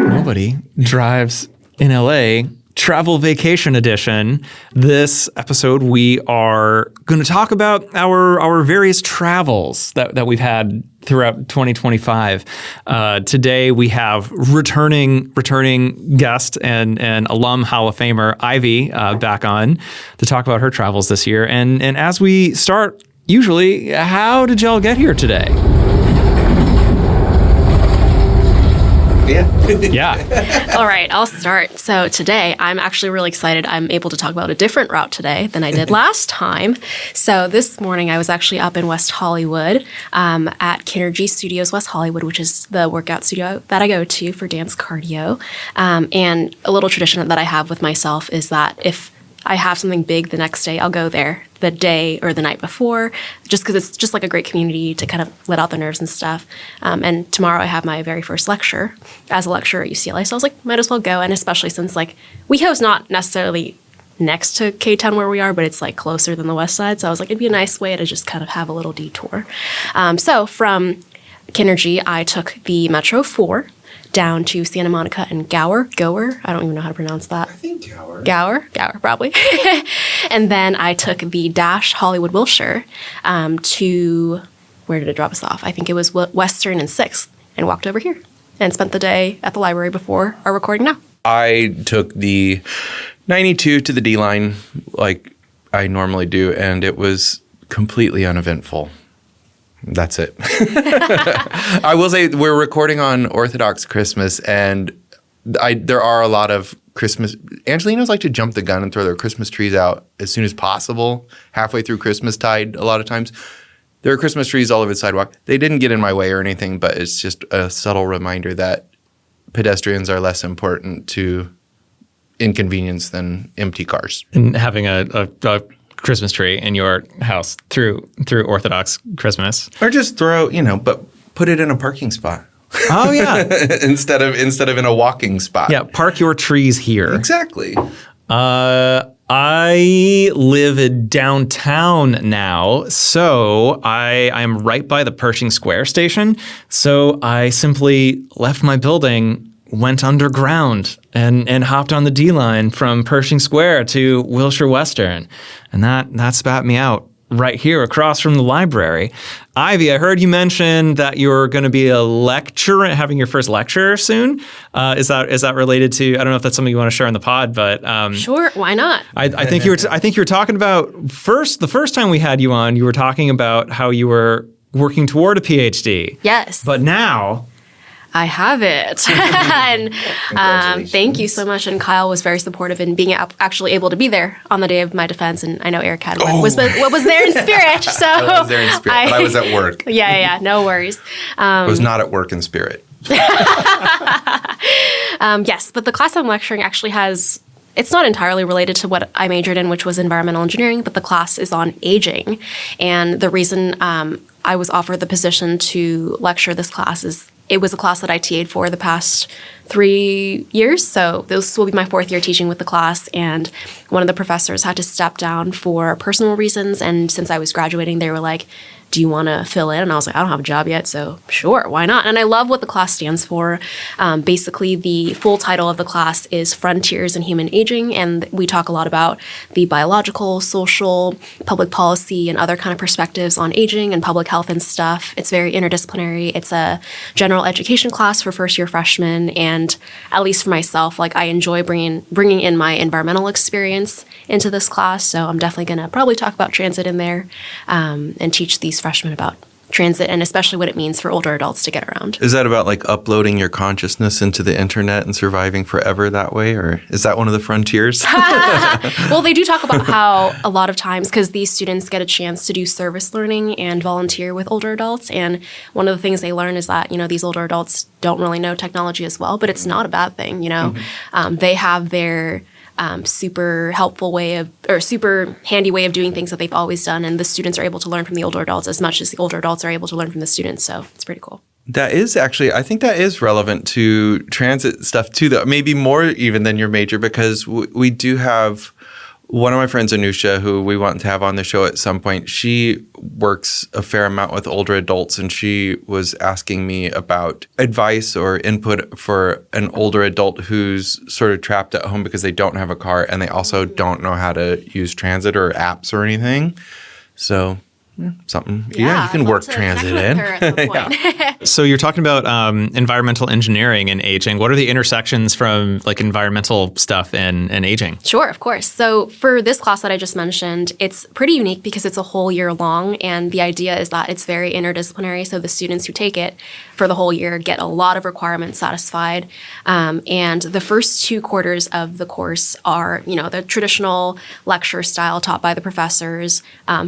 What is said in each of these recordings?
Nobody drives in LA. Travel Vacation Edition. This episode, we are going to talk about our various travels that we've had throughout 2025. Today, we have returning guest and alum Hall of Famer Ivy back on to talk about her travels this year. And as we start, usually, how did y'all get here today? Yeah. All right, I'll start. So today, I'm actually really excited. I'm able to talk about a different route today than I did last time. So this morning, I was actually up in West Hollywood at Kinergy Studios West Hollywood, which is the workout studio that I go to for dance cardio. And a little tradition that I have with myself is that if I have something big the next day, I'll go there the day or the night before, just because it's just like a great community to kind of let out the nerves and stuff. And tomorrow I have my very first lecture as a lecturer at UCLA. So I was like, might as well go. And especially since like WeHo's not necessarily next to K-Town where we are, but it's like closer than the West Side. So I was like, it'd be a nice way to just kind of have a little detour. So from Kinergy, I took the Metro 4 down to Santa Monica and Gower. I don't even know how to pronounce that. I think Gower. Gower, probably. And then I took the Dash Hollywood Wilshire to, where did it drop us off? I think it was Western and 6th, and walked over here and spent the day at the library before our recording now. I took the 92 to the D line like I normally do, and it was completely uneventful. That's it. I will say we're recording on Orthodox Christmas, and there are a lot of Christmas. Angelinos like to jump the gun and throw their Christmas trees out as soon as possible, halfway through Christmastide a lot of times. There are Christmas trees all over the sidewalk. They didn't get in my way or anything, but it's just a subtle reminder that pedestrians are less important to inconvenience than empty cars. And having a Christmas tree in your house through Orthodox Christmas, or just throw, but put it in a parking spot. Oh yeah, instead of in a walking spot. Yeah, park your trees here. Exactly. I live in downtown now, so I'm right by the Pershing Square station. So I simply left my building, went underground, and hopped on the D line from Pershing Square to Wilshire Western. And that spat me out right here across from the library. Ivy, I heard you mention that you're going to be a lecturer, having your first lecture soon. Is that related to? I don't know if that's something you want to share on the pod, but sure, why not? I think you were talking about the first time we had you on. You were talking about how you were working toward a PhD. Yes, but now I have it. And thank you so much. And Kyle was very supportive in being actually able to be there on the day of my defense. And I know Eric had was there in spirit. So I was there in spirit, but I was at work. Yeah, no worries. I was not at work in spirit. Yes, but the class I'm lecturing actually it's not entirely related to what I majored in, which was environmental engineering, but the class is on aging. And the reason I was offered the position to lecture this class is it was a class that I TA'd for the past 3 years. So this will be my 4th year teaching with the class. And one of the professors had to step down for personal reasons. And since I was graduating, they were like, do you want to fill in? And I was like, I don't have a job yet, so sure, why not? And I love what the class stands for. Basically, the full title of the class is Frontiers in Human Aging, and we talk a lot about the biological, social, public policy, and other kind of perspectives on aging and public health and stuff. It's very interdisciplinary. It's a general education class for first-year freshmen, and at least for myself, like I enjoy bringing in my environmental experience into this class, so I'm definitely going to probably talk about transit in there and teach these freshmen about transit and especially what it means for older adults to get around. Is that about like uploading your consciousness into the internet and surviving forever that way? Or is that one of the frontiers? Well, they do talk about how a lot of times, because these students get a chance to do service learning and volunteer with older adults. And one of the things they learn is that, these older adults don't really know technology as well, but it's not a bad thing, Mm-hmm. They have their super helpful super handy way of doing things that they've always done. And the students are able to learn from the older adults as much as the older adults are able to learn from the students. So it's pretty cool. That is actually, I think that is relevant to transit stuff too, though. Maybe more even than your major, because we do have One of my friends, Anusha, who we want to have on the show at some point, she works a fair amount with older adults, and she was asking me about advice or input for an older adult who's sort of trapped at home because they don't have a car and they also don't know how to use transit or apps or anything. So something. Yeah, you can work transit in. Yeah. So you're talking about environmental engineering and aging. What are the intersections from like environmental stuff and aging? Sure, of course. So for this class that I just mentioned, it's pretty unique because it's a whole year long. And the idea is that it's very interdisciplinary. So the students who take it for the whole year get a lot of requirements satisfied. And the first 2 quarters of the course are, the traditional lecture style taught by the professors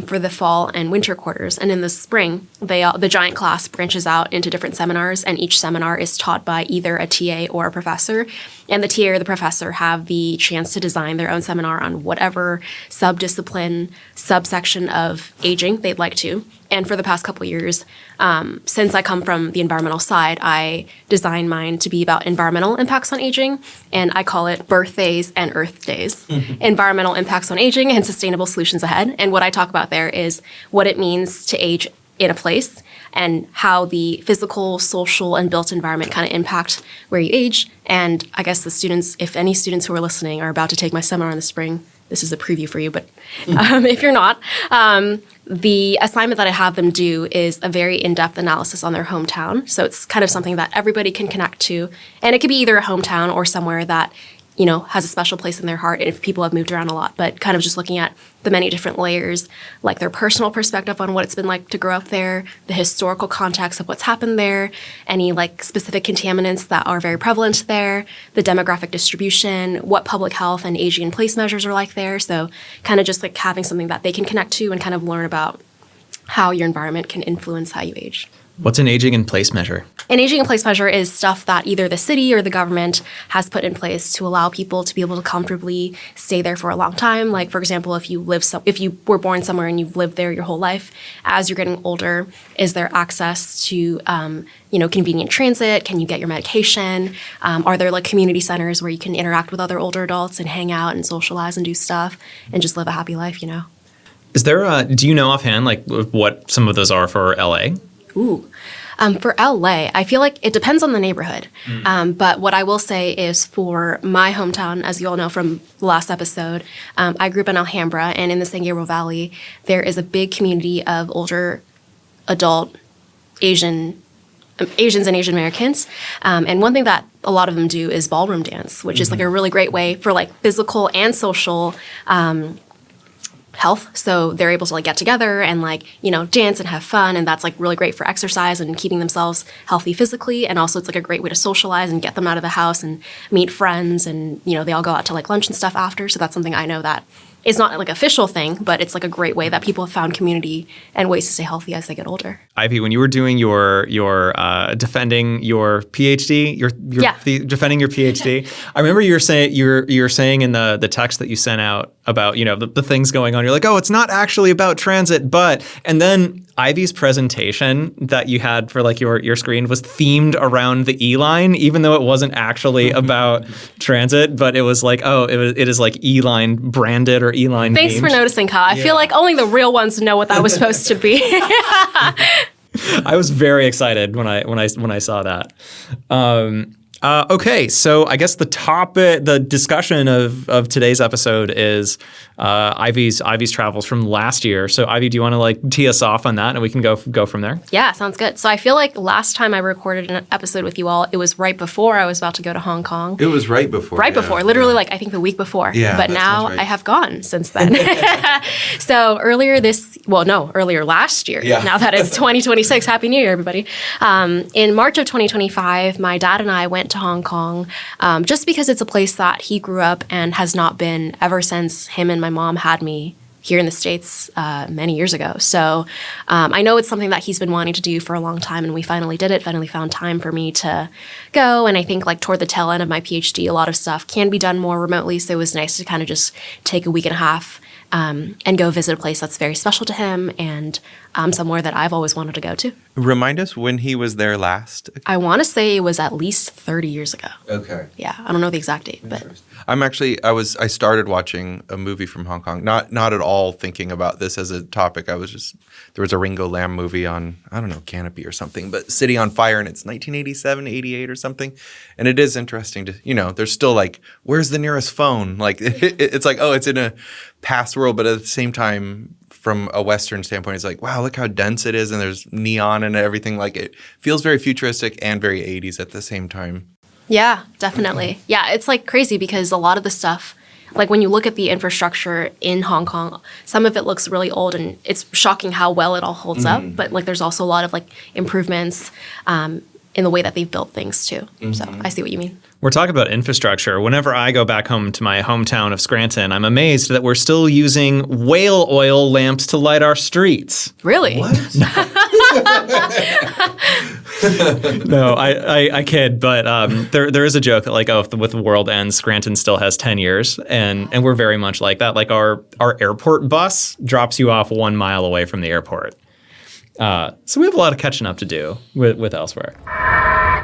for the fall and winter quarters. And in the spring, the giant class branches out into different seminars, and each seminar is taught by either a TA or a professor. And the TA or the professor have the chance to design their own seminar on whatever subdiscipline, subsection of aging they'd like to. And for the past couple of years, since I come from the environmental side, I designed mine to be about environmental impacts on aging, and I call it birthdays and Earth days. Environmental impacts on aging and sustainable solutions ahead. And what I talk about there is what it means to age in a place and how the physical, social, and built environment kind of impact where you age. And I guess the students, if any students who are listening are about to take my seminar in the spring, this is a preview for you, but if you're not, the assignment that I have them do is a very in-depth analysis on their hometown. So it's kind of something that everybody can connect to. And it could be either a hometown or somewhere that, has a special place in their heart if people have moved around a lot, but kind of just looking at the many different layers, like their personal perspective on what it's been like to grow up there, the historical context of what's happened there, any like specific contaminants that are very prevalent there, the demographic distribution, what public health and aging in place measures are like there. So kind of just like having something that they can connect to and kind of learn about how your environment can influence how you age. What's an aging in place measure? An aging in place measure is stuff that either the city or the government has put in place to allow people to be able to comfortably stay there for a long time. Like, for example, if you were born somewhere and you've lived there your whole life, as you're getting older, is there access to convenient transit? Can you get your medication? Are there like community centers where you can interact with other older adults and hang out and socialize and do stuff and just live a happy life? Is there do you know offhand like what some of those are for LA? Ooh. For LA, I feel like it depends on the neighborhood. But what I will say is for my hometown, as you all know from the last episode, I grew up in Alhambra, and in the San Gabriel Valley, there is a big community of older adult Asians and Asian Americans. And one thing that a lot of them do is ballroom dance, which is like a really great way for like physical and social health. So they're able to like get together and like, dance and have fun. And that's like really great for exercise and keeping themselves healthy physically. And also it's like a great way to socialize and get them out of the house and meet friends. And, they all go out to like lunch and stuff after. So that's something I know that it's not like an official thing, but it's like a great way that people have found community and ways to stay healthy as they get older. Ivy, when you were doing your defending your PhD, defending your PhD, I remember you were saying in the text that you sent out about the things going on. You're like, oh, it's not actually about transit, and then Ivy's presentation that you had for like your screen was themed around the E-line, even though it wasn't actually about transit, but it was like, oh, it is like E-line branded or E-line. Thanks themed. For noticing, Kyle. I feel like only the real ones know what that was supposed to be. I was very excited when I saw that. Okay, so I guess the discussion of today's episode is Ivy's travels from last year. So Ivy, do you want to like tee us off on that, and we can go from there? Yeah, sounds good. So I feel like last time I recorded an episode with you all, it was right before I was about to go to Hong Kong. It was right before. Literally like I think the week before. Yeah, but now I have gone since then. So earlier last year. Yeah. Now that it's 2026. Happy New Year, everybody. In March of 2025, my dad and I went to Hong Kong just because it's a place that he grew up and has not been ever since him and my mom had me here in the States many years ago. So I know it's something that he's been wanting to do for a long time, and we finally did it, finally found time for me to go. And I think like toward the tail end of my PhD, a lot of stuff can be done more remotely. So it was nice to kind of just take a week and a half and go visit a place that's very special to him and somewhere that I've always wanted to go to. Remind us when he was there last. I want to say it was at least 30 years ago. Okay. Yeah, I don't know the exact date, but I started watching a movie from Hong Kong, not at all thinking about this as a topic. There was a Ringo Lam movie on, I don't know, Canopy or something, but City on Fire, and it's 1987, 88 or something. And it is interesting to, there's still like, where's the nearest phone? Like, it's like, oh, it's in a past world, but at the same time, from a Western standpoint, it's like, wow, look how dense it is, and there's neon and everything. Like, it feels very futuristic and very 80s at the same time. Yeah, definitely. Yeah, it's like crazy because a lot of the stuff, like when you look at the infrastructure in Hong Kong, some of it looks really old, and it's shocking how well it all holds up. But like, there's also a lot of like improvements in the way that they've built things too. So I see what you mean. We're talking about infrastructure. Whenever I go back home to my hometown of Scranton, I'm amazed that we're still using whale oil lamps to light our streets. Really? What? No, I kid, but there is a joke that like, oh, with the world ends, Scranton still has 10 years, and we're very much like that. Like our airport bus drops you off 1 mile away from the airport. So we have a lot of catching up to do with elsewhere.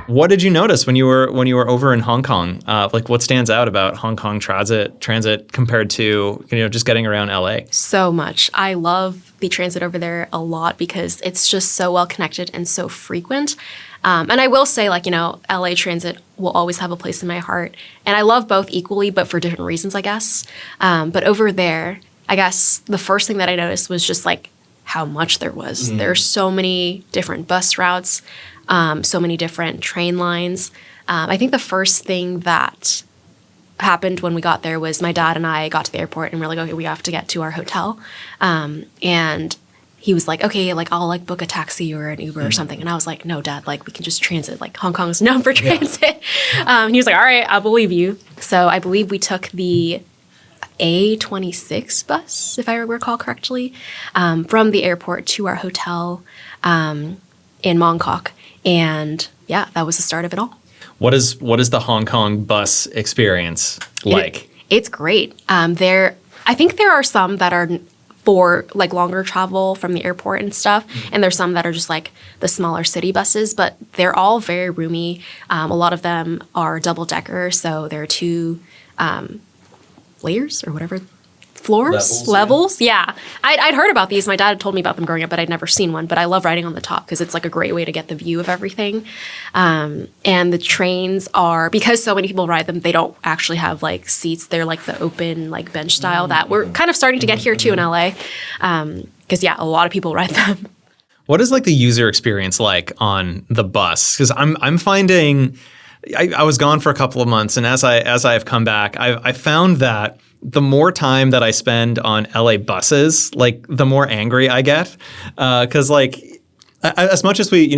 What did you notice when you were over in Hong Kong? Like, what stands out about Hong Kong transit compared to just getting around LA? So much. I love the transit over there a lot because it's just so well connected and so frequent. And I will say, like, LA transit will always have a place in my heart. And I love both equally, but for different reasons, I guess. But over there, I guess the first thing that I noticed was just like how much there was. There are so many different bus routes. So many different train lines. I think the first thing that happened when we got there was my dad and I got to the airport and we're like, okay, we have to get to our hotel. And he was like, okay, like I'll like book a taxi or an Uber or something. And I was like, no, Dad, like we can just transit. Like Hong Kong is known for transit. And he was like, all right, I'll believe you. So I believe we took the A26 bus, if I recall correctly, from the airport to our hotel in Mongkok. And yeah, that was the start of it all. What is the Hong Kong bus experience like? It's great. I think there are some that are for like longer travel from the airport and stuff, and there's some that are just like the smaller city buses, but they're all very roomy. A lot of them are double decker, so there are 2 layers or whatever. Levels. Yeah. I'd heard about these. My dad had told me about them growing up, but I'd never seen one. But I love riding on the top because it's like a great way to get the view of everything. And the trains are, because so many people ride them, they don't actually have like seats. They're like the open like bench style that we're kind of starting to get here too in LA. Because yeah, a lot of people ride them. What is like the user experience like on the bus? Because I'm finding, I was gone for a couple of months, and as I have come back, I found that the more time that I spend on LA buses, like the more angry I get, because like as much as we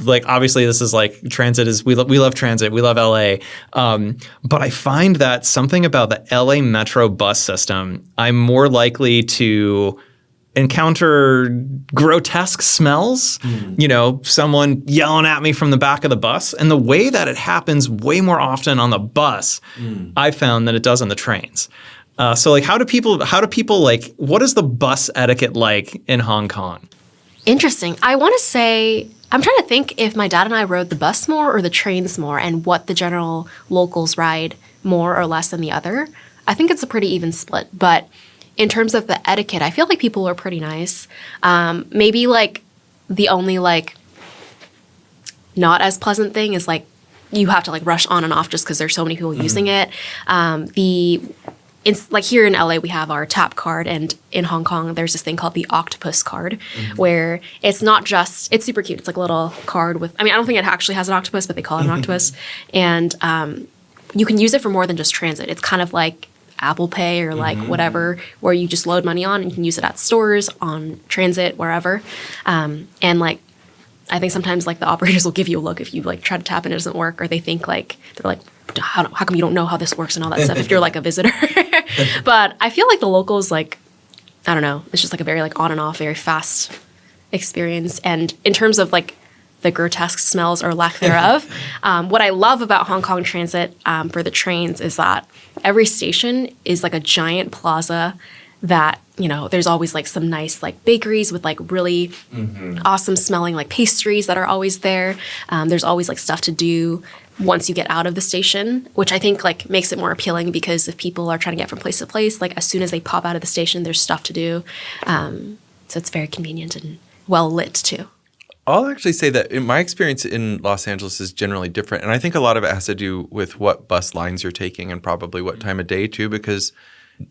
like obviously this is like transit is we love transit, we love LA, but I find that something about the LA Metro bus system, I'm more likely to encounter grotesque smells, someone yelling at me from the back of the bus. And the way that it happens way more often on the bus, I found than it does on the trains. So like, how do people like, what is the bus etiquette like in Hong Kong? Interesting. I want to say, I'm trying to think if my dad and I rode the bus more or the trains more and what the general locals ride more or less than the other. I think it's a pretty even split, but in terms of the etiquette, I feel like people are pretty nice. Maybe like the only like not as pleasant thing is like you have to like rush on and off just because there's so many people using it. Like here in LA, we have our tap card, and in Hong Kong, there's this thing called the octopus card, where it's not just, it's super cute. It's like a little card with, I don't think it actually has an octopus, but they call it an octopus. And you can use it for more than just transit. It's kind of like Apple Pay or like whatever, where you just load money on and you can use it at stores, on transit, wherever. And like, I think sometimes like the operators will give you a look if you like try to tap and it doesn't work, or they think like, they're like, how come you don't know how this works and all that stuff if you're like a visitor. But I feel like the locals, like, I don't know, it's just like a very like on and off, very fast experience. And in terms of like the grotesque smells or lack thereof, what I love about Hong Kong transit for the trains is that every station is like a giant plaza that, there's always like some nice like bakeries with like really awesome smelling like pastries that are always there. There's always like stuff to do once you get out of the station, which I think like makes it more appealing because if people are trying to get from place to place, like as soon as they pop out of the station, there's stuff to do. So it's very convenient and well lit too. I'll actually say that my experience in Los Angeles is generally different. And I think a lot of it has to do with what bus lines you're taking and probably what time of day too, because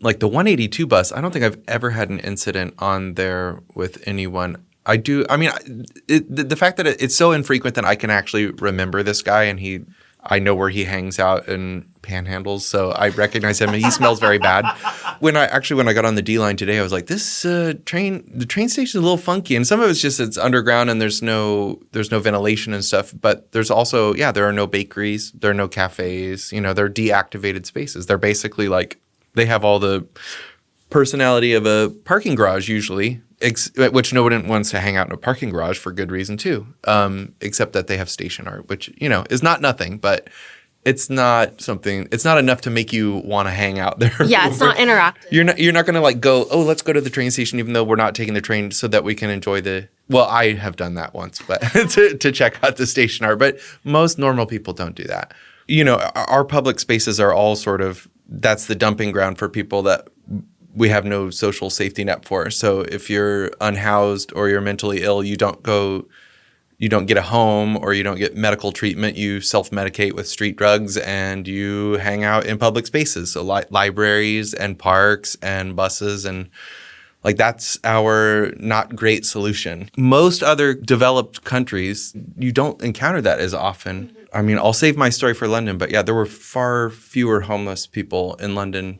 like the 182 bus, I don't think I've ever had an incident on there with anyone. The fact that it's so infrequent that I can actually remember this guy and I know where he hangs out and panhandles, so I recognize him and he smells very bad. When I got on the D line today, I was like, the train station is a little funky, and some of it's just it's underground and there's no ventilation and stuff. But there's also there are no bakeries, there are no cafes. They're deactivated spaces. They're basically like they have all the personality of a parking garage usually. Which no one wants to hang out in a parking garage for good reason too, except that they have station art, which, is not nothing, but it's not enough to make you want to hang out there. Yeah, it's not interactive. You're not going to like go, oh, let's go to the train station even though we're not taking the train so that we can enjoy well, I have done that once, but to check out the station art, but most normal people don't do that. Our public spaces are all that's the dumping ground for people that we have no social safety net for. So if you're unhoused or you're mentally ill, you don't get a home or you don't get medical treatment. You self-medicate with street drugs and you hang out in public spaces. So libraries and parks and buses and like that's our not great solution. Most other developed countries, you don't encounter that as often. I mean, I'll save my story for London, but there were far fewer homeless people in London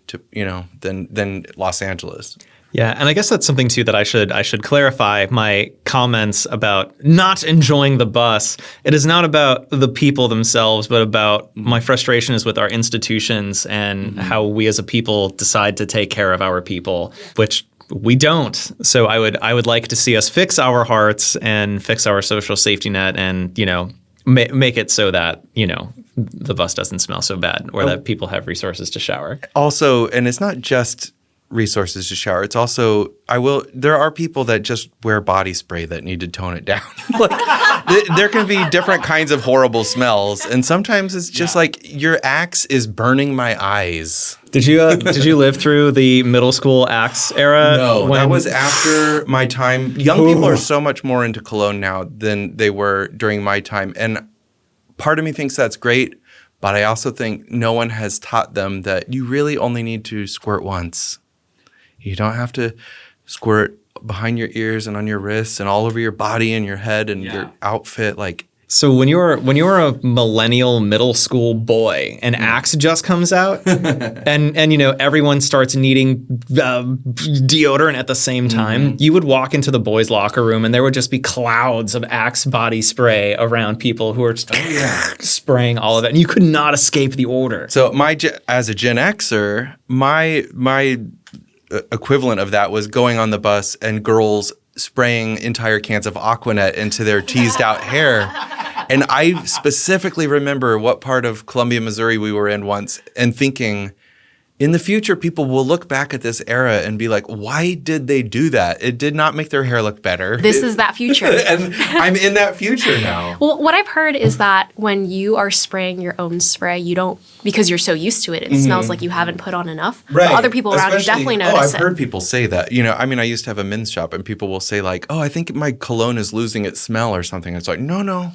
than Los Angeles. Yeah, and I guess that's something too that I should clarify my comments about not enjoying the bus. It is not about the people themselves, but about my frustration is with our institutions and how we as a people decide to take care of our people, which we don't. So I would like to see us fix our hearts and fix our social safety net and, make it so that, the bus doesn't smell so bad or that people have resources to shower. Also, and it's not just resources to shower. It's also, there are people that just wear body spray that need to tone it down. There can be different kinds of horrible smells. And sometimes it's just like your Axe is burning my eyes. Did you live through the middle school Axe era? No, that was after my time. Young people are so much more into cologne now than they were during my time. And part of me thinks that's great, but I also think no one has taught them that you really only need to squirt once. You don't have to squirt behind your ears and on your wrists and all over your body and your head and your outfit. So when you're a millennial middle school boy and Axe just comes out and everyone starts needing deodorant at the same time, you would walk into the boys' locker room and there would just be clouds of Axe body spray around people who are spraying all of it, and you could not escape the odor. So as a Gen Xer, my equivalent of that was going on the bus and girls spraying entire cans of Aquanet into their teased out hair. And I specifically remember what part of Columbia, Missouri we were in once and thinking, in the future, people will look back at this era and be like, why did they do that? It did not make their hair look better. This is that future. And I'm in that future now. Well, what I've heard is that when you are spraying your own spray, you don't, because you're so used to it, it smells like you haven't put on enough. Right. But other people around you definitely notice I've heard people say that. I used to have a men's shop and people will say like, oh, I think my cologne is losing its smell or something. It's like, no.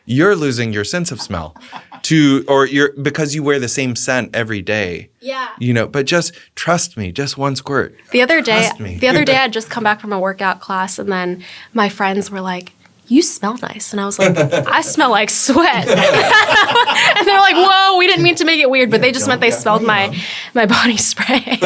You're losing your sense of smell because you wear the same scent every day. Yeah. But just trust me, just one squirt. The other day I'd just come back from a workout class and then my friends were like, you smell nice. And I was like, I smell like sweat. And they're like, whoa, we didn't mean to make it weird, but they just meant they smelled my body spray.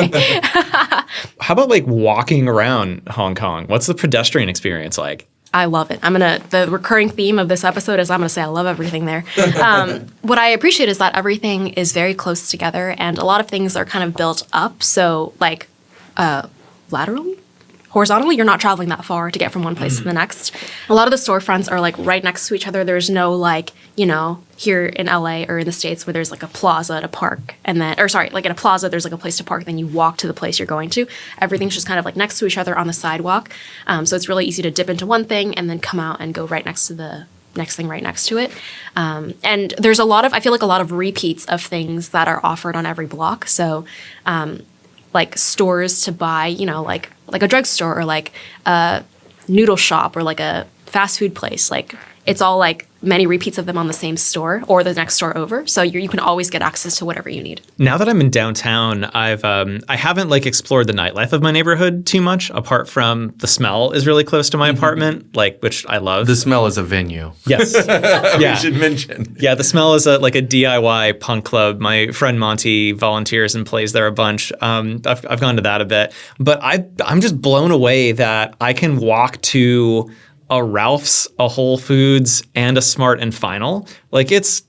How about walking around Hong Kong? What's the pedestrian experience like? I love it. The recurring theme of this episode is I'm going to say I love everything there. What I appreciate is that everything is very close together and a lot of things are kind of built up. So laterally? horizontally, you're not traveling that far to get from one place to the next. A lot of the storefronts are like right next to each other. There's no like, here in LA or in the States where there's like a plaza to park like in a plaza, there's like a place to park, then you walk to the place you're going to. Everything's just kind of like next to each other on the sidewalk. So it's really easy to dip into one thing and then come out and go right next to the next thing right next to it. And there's I feel like a lot of repeats of things that are offered on every block. So like stores to buy, like a drugstore or like a noodle shop or like a fast food place. Like it's all like many repeats of them on the same store or the next store over. So you can always get access to whatever you need. Now that I'm in downtown, I haven't like explored the nightlife of my neighborhood too much, apart from the smell is really close to my apartment, which I love. The smell is a venue. Yes. We should mention. Yeah, the smell is like a DIY punk club. My friend Monty volunteers and plays there a bunch. I've gone to that a bit. But I'm just blown away that I can walk to a Ralph's, a Whole Foods, and a Smart and Final. Like it's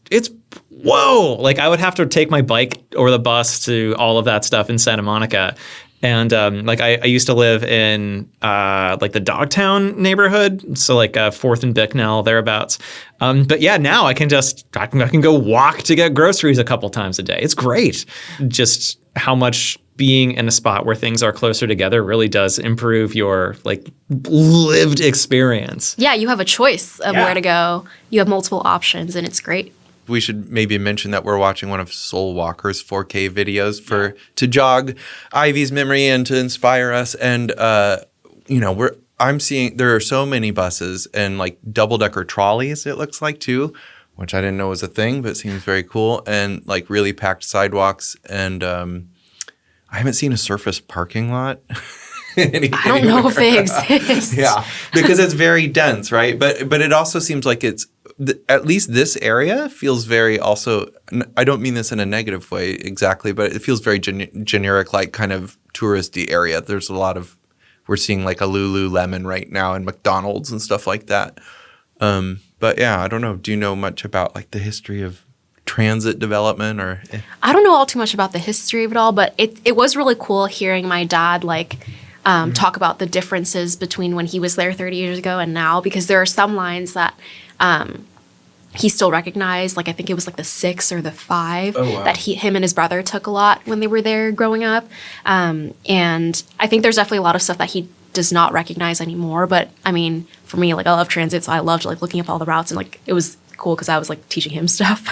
whoa! Like I would have to take my bike or the bus to all of that stuff in Santa Monica. And I used to live in like the Dogtown neighborhood, so like 4th and Bicknell thereabouts. But yeah, now I can go walk to get groceries a couple times a day. It's great. Just how much being in a spot where things are closer together really does improve your like lived experience. Yeah, you have a choice of where to go. You have multiple options, and it's great. We should maybe mention that we're watching one of Soul Walker's 4K videos to jog Ivy's memory and to inspire us. And I'm seeing there are so many buses and like double-decker trolleys, it looks like too, which I didn't know was a thing, but it seems very cool, and like really packed sidewalks. And I haven't seen a surface parking lot. I don't know if they exist. Yeah, because it's very dense, right? But it also seems like it's at least this area feels very also. I don't mean this in a negative way exactly, but it feels very generic, like kind of touristy area. There's a lot of we're seeing like a Lululemon right now and McDonald's and stuff like that. But yeah, I don't know. Do you know much about like the history of transit development or? I don't know all too much about the history of it all, but it was really cool hearing my dad talk about the differences between when he was there 30 years ago and now, because there are some lines that he still recognized. Like I think it was like the 6 or the 5 that him and his brother took a lot when they were there growing up. And I think there's definitely a lot of stuff that he does not recognize anymore. But I mean, for me, like I love transit, so I loved like looking up all the routes, and like it was cool because I was like teaching him stuff.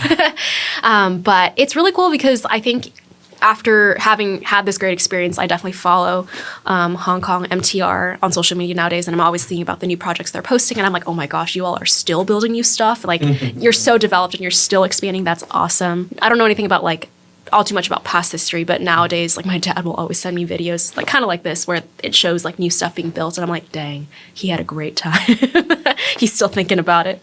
But it's really cool because I think after having had this great experience, I definitely follow Hong Kong MTR on social media nowadays, and I'm always thinking about the new projects they're posting, and I'm like, oh my gosh, you all are still building new stuff. Like you're so developed and you're still expanding. That's awesome. I don't know anything about like all too much about past history, but nowadays like my dad will always send me videos like kind of like this where it shows like new stuff being built, and I'm like, dang, he had a great time. He's still thinking about it.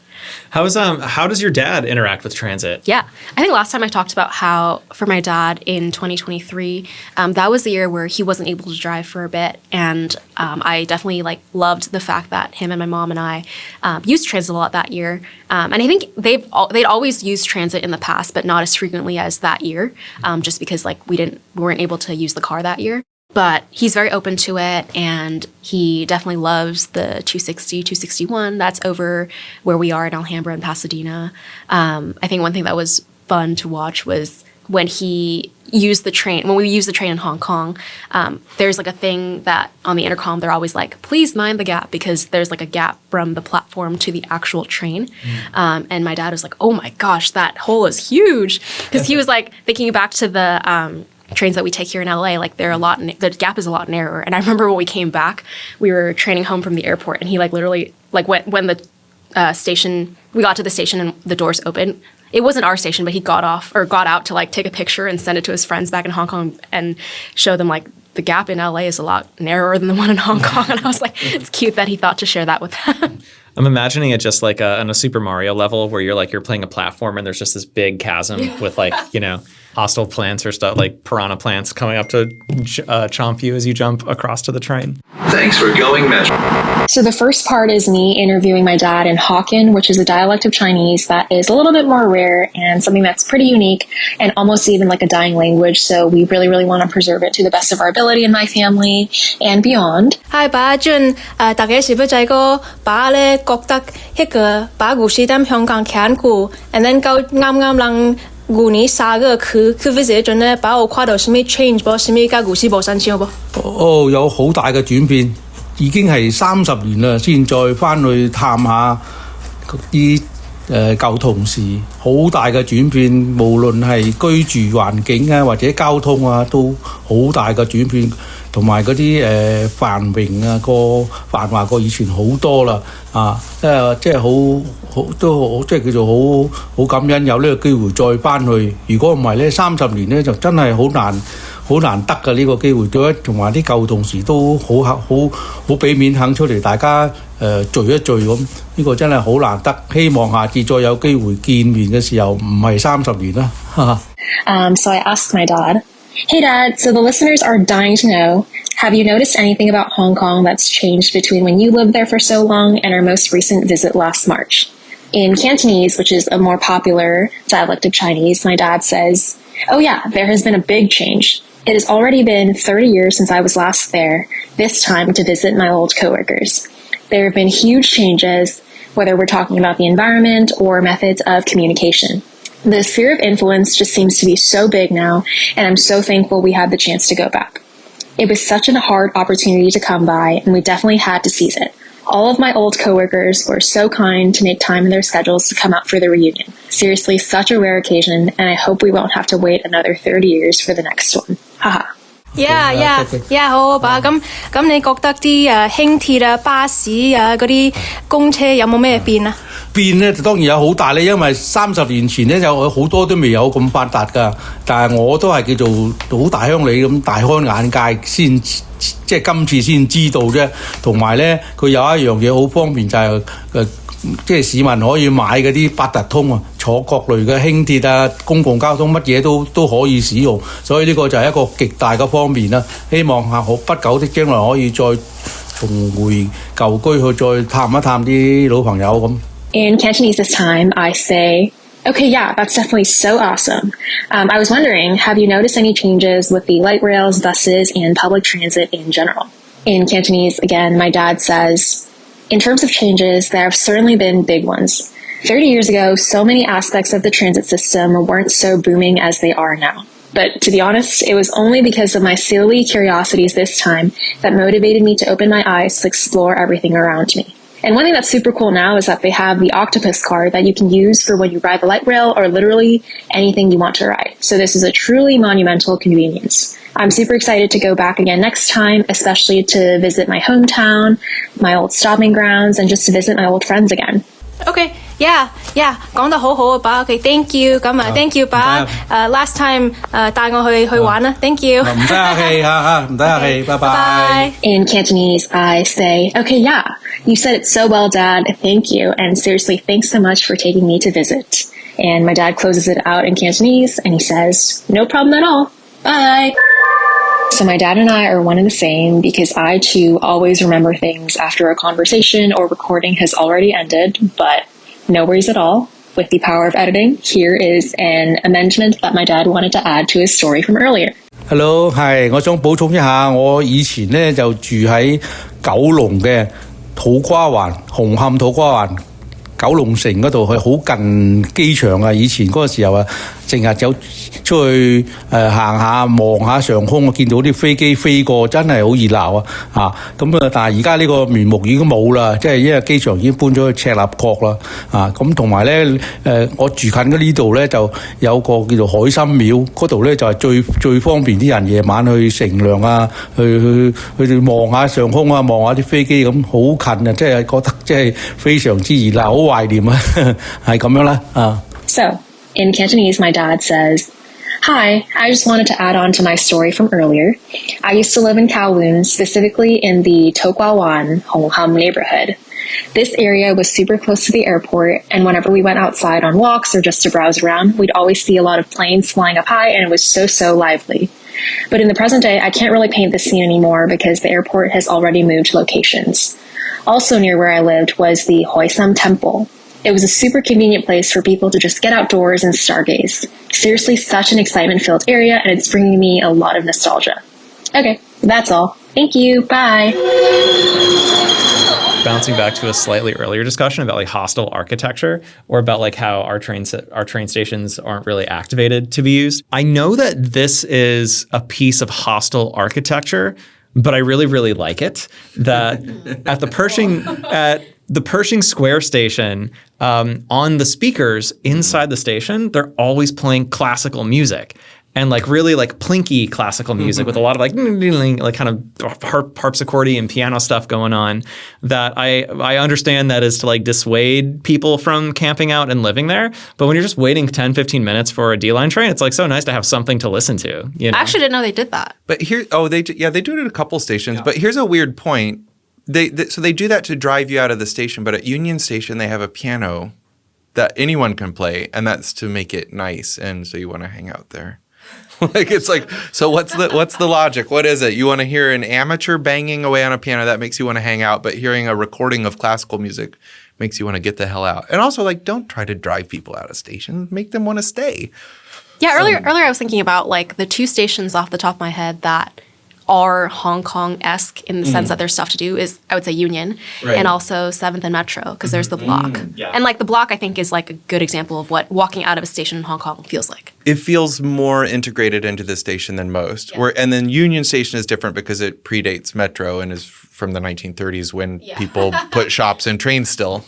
How does your dad interact with transit? Yeah, I think last time I talked about how for my dad in 2023, that was the year where he wasn't able to drive for a bit, and I definitely like loved the fact that him and my mom and I used transit a lot that year. And I think they'd always used transit in the past, but not as frequently as that year, just because like we weren't able to use the car that year. But he's very open to it, and he definitely loves the 260, 261. That's over where we are in Alhambra and Pasadena. I think one thing that was fun to watch was when he used the train, when we used the train in Hong Kong, there's like a thing that on the intercom, they're always like, please mind the gap, because there's like a gap from the platform to the actual train. And my dad was like, oh my gosh, that hole is huge. Because he was like thinking back to the trains that we take here in LA, like the gap is a lot narrower. And I remember when we came back, we were training home from the airport, and he like literally like when the we got to the station and the doors opened. It wasn't our station, but he got out to like take a picture and send it to his friends back in Hong Kong and show them like the gap in LA is a lot narrower than the one in Hong Kong. And I was like, it's cute that he thought to share that with them. I'm imagining it just like on a Super Mario level where you're playing a platform and there's just this big chasm with like, hostile plants or stuff like piranha plants coming up to chomp you as you jump across to the train. Thanks for going Metro. So the first part is me interviewing my dad in Hokkien, which is a dialect of Chinese that is a little bit more rare and something that's pretty unique and almost even like a dying language. So we really, really want to preserve it to the best of our ability in my family and beyond. Hi, 爸俊，大家是不是個爸咧覺得一個把故事喺香港看過 ，and then 夠啱讓舊年三個去 visit 陣咧，把我跨到什麼 change 噃，什麼家故事冇新鮮噃？哦，有好大嘅轉變，已經係30年啦，先再翻去探下啲舊同事，好大嘅轉變，無論係居住環境啊，或者交通啊，都好大嘅轉變。同埋嗰啲繁榮啊，繁華過以前好多啦，即係好都即係叫做好感恩有呢個機會再翻去。如果唔係咧，30年咧就真係好難得嘅呢個機會。同埋啲舊同事都好俾面肯出嚟，大家聚一聚咁，呢個真係好難得。希望下次再有機會見面嘅時候，唔係30年啦。So I asked my dad.Hey Dad, so the listeners are dying to know, have you noticed anything about Hong Kong that's changed between when you lived there for so long and our most recent visit last March? In Cantonese, which is a more popular dialect of Chinese, my dad says, oh yeah, there has been a big change. It has already been 30 years since I was last there, this time to visit my old coworkers. There have been huge changes, whether we're talking about the environment or methods of communication.The sphere of influence just seems to be so big now, and I'm so thankful we had the chance to go back. It was such a hard opportunity to come by, and we definitely had to seize it. All of my old coworkers were so kind to make time in their schedules to come out for the reunion. Seriously, such a rare occasion, and I hope we won't have to wait another 30 years for the next one. Haha. Yeah, 好吧。咁你覺得啲輕鐵啊、巴士啊嗰啲公車有冇咩變啊？變咧就當然有好大咧，因為30年前咧有好多都未有咁發達㗎，但係我都係叫做好大鄉里咁大開眼界先，即係今次先知道啫。同埋咧，佢有一樣嘢好方便就係即係市民可以買嗰啲八達通啊，坐各類嘅輕鐵啊、公共交通乜嘢都可以使用，所以呢個就係一個極大嘅方便啦。希望不久的將來可以再重回舊居去再探一探啲老朋友咁。In Cantonese this time, I say, okay, yeah, that's definitely so awesome. I was wondering, have you noticed any changes with the light rails, buses, and public transit in general? In Cantonese, again, my dad says, in terms of changes, there have certainly been big ones. 30 years ago, so many aspects of the transit system weren't so booming as they are now. But to be honest, it was only because of my silly curiosities this time that motivated me to open my eyes to explore everything around me.And one thing that's super cool now is that they have the octopus card that you can use for when you ride the light rail or literally anything you want to ride. So this is a truly monumental convenience. I'm super excited to go back again next time, especially to visit my hometown, my old stomping grounds, and just to visit my old friends again. Okay, yeah, 講得好好啊，爸。Okay, thank you. 咁啊 ，thank you, 爸。last time 帶我去玩啦 ，thank you. 唔使客氣嚇，唔使客氣，拜拜。In Cantonese, I say, okay, yeah, you said it so well, Dad. Thank you, and seriously, thanks so much for taking me to visit. And my dad closes it out in Cantonese, and he says, no problem at all. Bye. So my dad and I are one and the same because I too always remember things after a conversation or recording has already ended, but no worries at all. With the power of editing, here is an amendment that my dad wanted to add to his story from earlier. Hello， 係我想補充一下，我以前咧就住喺九龍嘅土瓜灣，紅磡土瓜灣。九龍城嗰度係好近機場啊！以前嗰個時候啊，成日有出去行下望下上空，見到啲飛機飛過，真係好熱鬧啊！咁啊，但係而家呢個面目已經冇啦，即係因為機場已經搬咗去赤鱲角啦咁同埋咧我住近嘅呢度咧就有個叫做海心廟，嗰度咧就係最方便啲人夜晚去乘涼啊，去望下上空啊，望下啲飛機咁好近啊！即係覺得即係非常之熱鬧。So, in Cantonese, my dad says, Hi, I just wanted to add on to my story from earlier. I used to live in Kowloon, specifically in the To Kwa Wan, Hong Ham neighborhood. This area was super close to the airport, and whenever we went outside on walks or just to browse around, we'd always see a lot of planes flying up high, and it was so lively. But in the present day, I can't really paint this scene anymore because the airport has already moved locations. Also near where I lived was the Hoysam Temple. It was a super convenient place for people to just get outdoors and stargaze. Seriously, such an excitement-filled area, and it's bringing me a lot of nostalgia. Okay, that's all. Thank you. Bye. Bouncing back to a slightly earlier discussion about like hostile architecture, or about like how our train stations aren't really activated to be used. I know that this is a piece of hostile architecture, but I really like it. That at the Pershing Square station, on the speakers inside the station, they're always playing classical music. And like really like plinky classical music with a lot of like kind of harpsichordy and piano stuff going on, that I understand that is to like dissuade people from camping out and living there. But when you're just waiting 10, 15 minutes for a D-line train, it's like so nice to have something to listen to. You know? I actually didn't know they did that. But they do it at a couple stations. Yeah. But here's a weird point. So they do that to drive you out of the station. But at Union Station, they have a piano that anyone can play, and that's to make it nice. And so you want to hang out there. Like it's like, so what's the logic? What is it? You want to hear an amateur banging away on a piano, that makes you want to hang out, but hearing a recording of classical music makes you want to get the hell out. And also, like, don't try to drive people out of stations. Make them want to stay. Yeah, earlier I was thinking about like the two stations off the top of my head that are Hong Kong-esque in the sense that there's stuff to do is, I would say, Union, and also 7th and Metro, because there's the block. Yeah. And like the block, I think, is like a good example of what walking out of a station in Hong Kong feels like. It feels more integrated into the station than most. Yeah. And then Union Station is different because it predates Metro and is from the 1930s when people put shops in trains still.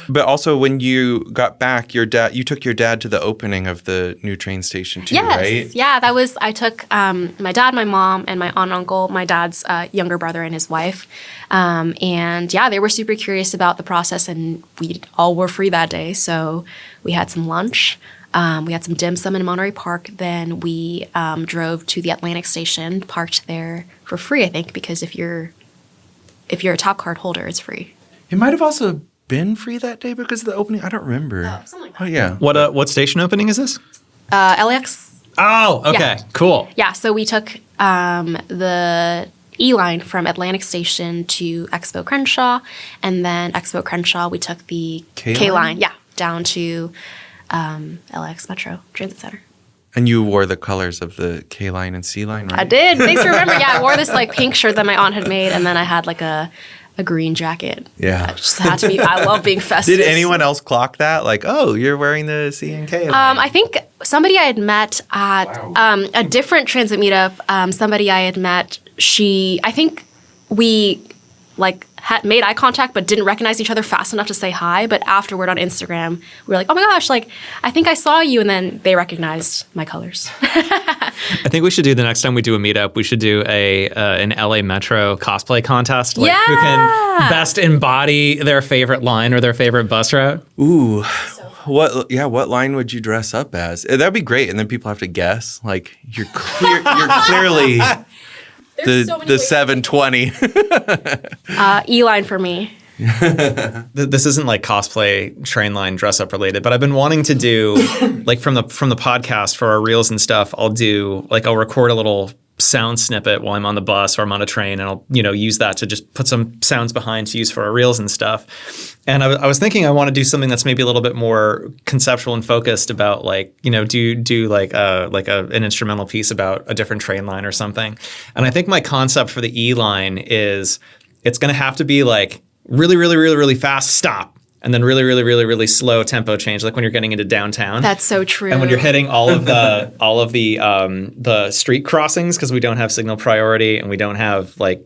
But also when you got back, you took your dad to the opening of the new train station too, right? Yeah, I took my dad, my mom, and my aunt and uncle, my dad's younger brother and his wife. And yeah, they were super curious about the process, and we all were free that day. So we had some lunch. We had some dim sum in Monterey Park. Then we drove to the Atlantic Station, parked there for free, I think, because if you're a top card holder, it's free. It might have also been free that day because of the opening. I don't remember. Oh, something like that. Oh, yeah. What station opening is this? LAX. Oh, okay. Yeah. Cool. Yeah, so we took the E-line from Atlantic Station to Expo Crenshaw, and then Expo Crenshaw, we took the K-line, down to LAX Metro Transit Center. And you wore the colors of the K-line and C-line, right? I did. Thanks for remembering. Yeah, I wore this like pink shirt that my aunt had made, and then I had like a green jacket. Yeah. That just had to be. I love being festive. Did anyone else clock that? Like, oh, you're wearing the C and K line. I think somebody I had met at a different transit meetup. Somebody I had met. I think we like had made eye contact but didn't recognize each other fast enough to say hi. But afterward on Instagram, we were like, oh my gosh, like I think I saw you, and then they recognized my colors. I think we should do the next time we do a meetup, we should do an LA Metro cosplay contest. Like who can best embody their favorite line or their favorite bus route. Ooh. What line would you dress up as? That'd be great. And then people have to guess. Like you're clearly the 720. E-line for me. This isn't like cosplay train line dress up related, but I've been wanting to do like from the podcast for our reels and stuff. I'll record a little sound snippet while I'm on the bus or I'm on a train, and I'll use that to just put some sounds behind to use for our reels and stuff. And I was thinking I want to do something that's maybe a little bit more conceptual and focused about do an instrumental piece about a different train line or something. And I think my concept for the E line is it's going to have to be like really, really, really, really fast stop. And then really, really, really, really slow tempo change, like when you're getting into downtown. That's so true. And when you're hitting all of the street crossings, because we don't have signal priority and we don't have like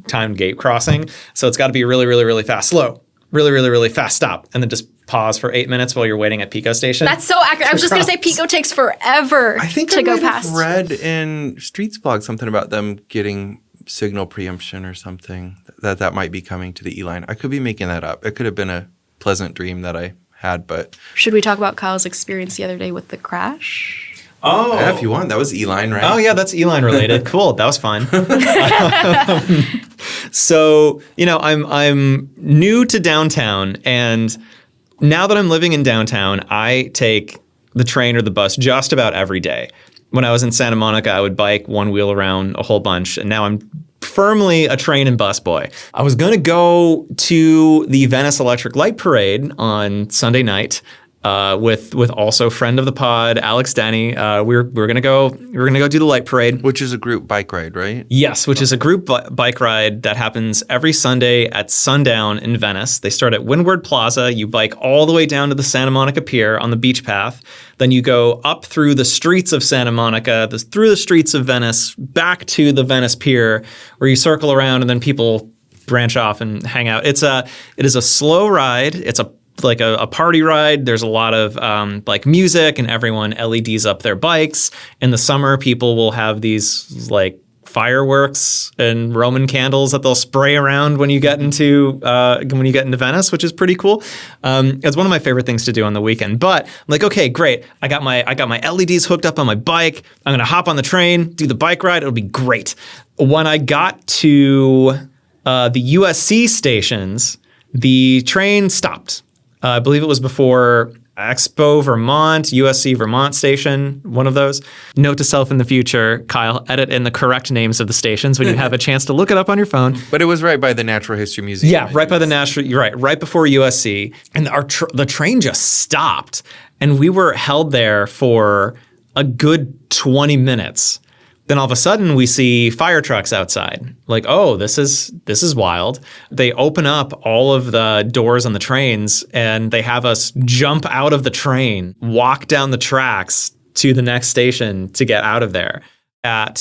timed gate crossing, so it's got to be really, really, really fast, slow, really, really, really fast stop, and then just pause for 8 minutes while you're waiting at Pico Station. That's so accurate. I was just going to say Pico takes forever to go past. I read in Streets blog something about them getting signal preemption or something, that might be coming to the E-line. I could be making that up. It could have been a pleasant dream that I had, but... Should we talk about Kyle's experience the other day with the crash? Oh. Yeah, if you want. That was E-line, right? Oh, yeah, that's E-line related. Cool. That was fun. So, I'm new to downtown, and now that I'm living in downtown, I take the train or the bus just about every day. When I was in Santa Monica, I would bike one wheel around a whole bunch, and now I'm firmly a train and bus boy. I was going to go to the Venice Electric Light Parade on Sunday night with also friend of the pod, Alex Denny. We're gonna go do the light parade, which is a group bike ride, right? Yes, which is a group bike ride that happens every Sunday at sundown in Venice. They start at Windward Plaza. You bike all the way down to the Santa Monica Pier on the beach path. Then you go up through the streets of Santa Monica, through the streets of Venice, back to the Venice Pier, where you circle around and then people branch off and hang out. It is a slow ride. It's like a party ride. There's a lot of like music, and everyone LEDs up their bikes. In the summer, people will have these like fireworks and Roman candles that they'll spray around when you get into Venice, which is pretty cool. It's one of my favorite things to do on the weekend. But I'm like, okay, great. I got my LEDs hooked up on my bike. I'm gonna hop on the train, do the bike ride. It'll be great. When I got to the USC stations, the train stopped. I believe it was before Expo Vermont, USC Vermont station, one of those. Note to self in the future, Kyle, edit in the correct names of the stations when you have a chance to look it up on your phone. But it was right by the Natural History Museum. Yeah, right by the right before USC. And the train just stopped, and we were held there for a good 20 minutes. Then all of a sudden we see fire trucks outside. Like, oh, this is wild. They open up all of the doors on the trains, and they have us jump out of the train, walk down the tracks to the next station to get out of there. At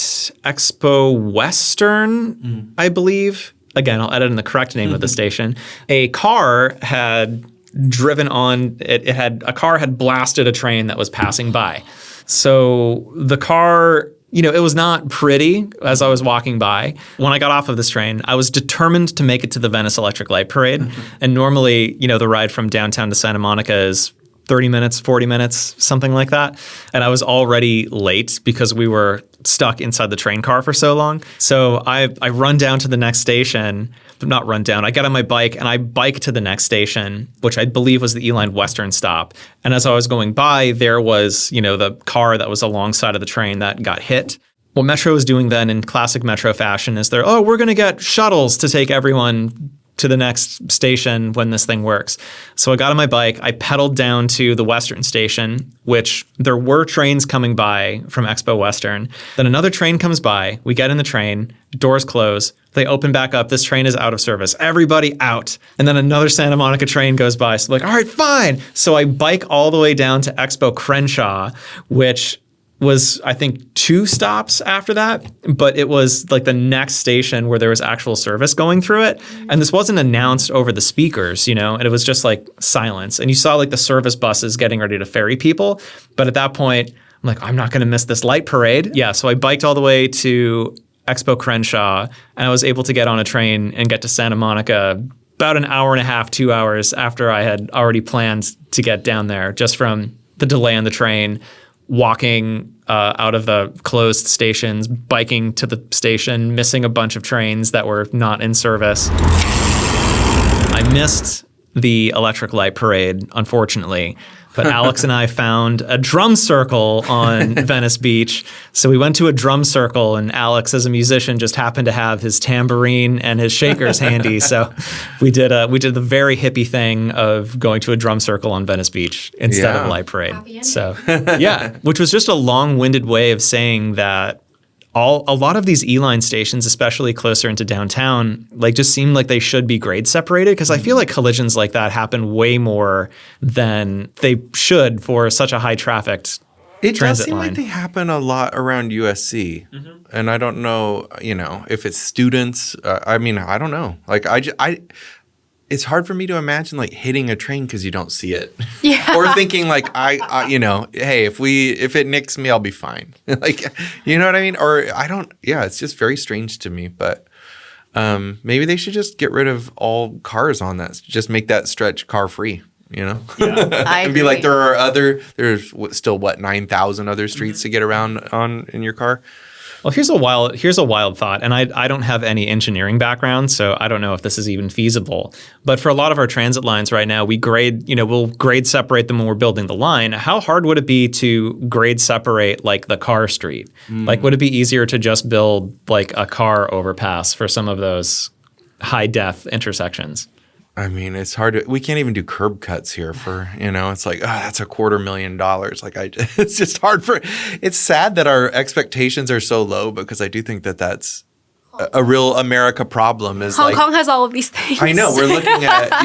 Expo Western, I believe. Again, I'll edit in the correct name of the station. A car had driven on. A car had blasted a train that was passing by. So the car, it was not pretty as I was walking by. When I got off of this train, I was determined to make it to the Venice Electric Light Parade. And normally, the ride from downtown to Santa Monica is 30 minutes, 40 minutes, something like that. And I was already late because we were stuck inside the train car for so long. So I run down to the next station. Not run down. I get on my bike and I bike to the next station, which I believe was the E-Line Western stop. And as I was going by, there was, the car that was alongside of the train that got hit. What Metro is doing then in classic Metro fashion is we're going to get shuttles to take everyone to the next station when this thing works. So I got on my bike, I pedaled down to the Western station, which there were trains coming by from Expo Western. Then another train comes by, we get in the train, doors close, they open back up, this train is out of service, everybody out. And then another Santa Monica train goes by, so I'm like, all right, fine. So I bike all the way down to Expo Crenshaw, which was, I think, 2 stops after that, but it was like the next station where there was actual service going through it. And this wasn't announced over the speakers, and it was just like silence. And you saw like the service buses getting ready to ferry people. But at that point, I'm like, I'm not going to miss this light parade. Yeah, so I biked all the way to Expo Crenshaw, and I was able to get on a train and get to Santa Monica about an hour and a half, 2 hours after I had already planned to get down there, just from the delay on the train, walking out of the closed stations, biking to the station, missing a bunch of trains that were not in service. I missed the Electric Light Parade, unfortunately, but Alex and I found a drum circle on Venice Beach. So we went to a drum circle, and Alex, as a musician, just happened to have his tambourine and his shakers handy. So we did the very hippie thing of going to a drum circle on Venice Beach instead of a light parade. So yeah, which was just a long-winded way of saying that a lot of these E-Line stations, especially closer into downtown, just seem like they should be grade separated, because I feel like collisions like that happen way more than they should for such a high trafficked It does transit seem line. like they happen a lot around USC, and I don't know, if it's students. I don't know. It's hard for me to imagine hitting a train because you don't see it. Yeah. Or thinking hey, if it nicks me, I'll be fine. You know what I mean? Or I don't. Yeah, it's just very strange to me. But maybe they should just get rid of all cars on that. Just make that stretch car free. I And be agree. like, there's still 9,000 other streets to get around on in your car. Well, here's a wild thought, and I don't have any engineering background, so I don't know if this is even feasible. But for a lot of our transit lines right now, we'll grade separate them when we're building the line. How hard would it be to grade separate like the car street? Like, would it be easier to just build like a car overpass for some of those high def intersections? I mean, it's hard we can't even do curb cuts here for, it's like, that's $250,000. Like it's just hard it's sad that our expectations are so low, because I do think that that's a real America problem is Hong Kong has all of these things. I know, we're looking at,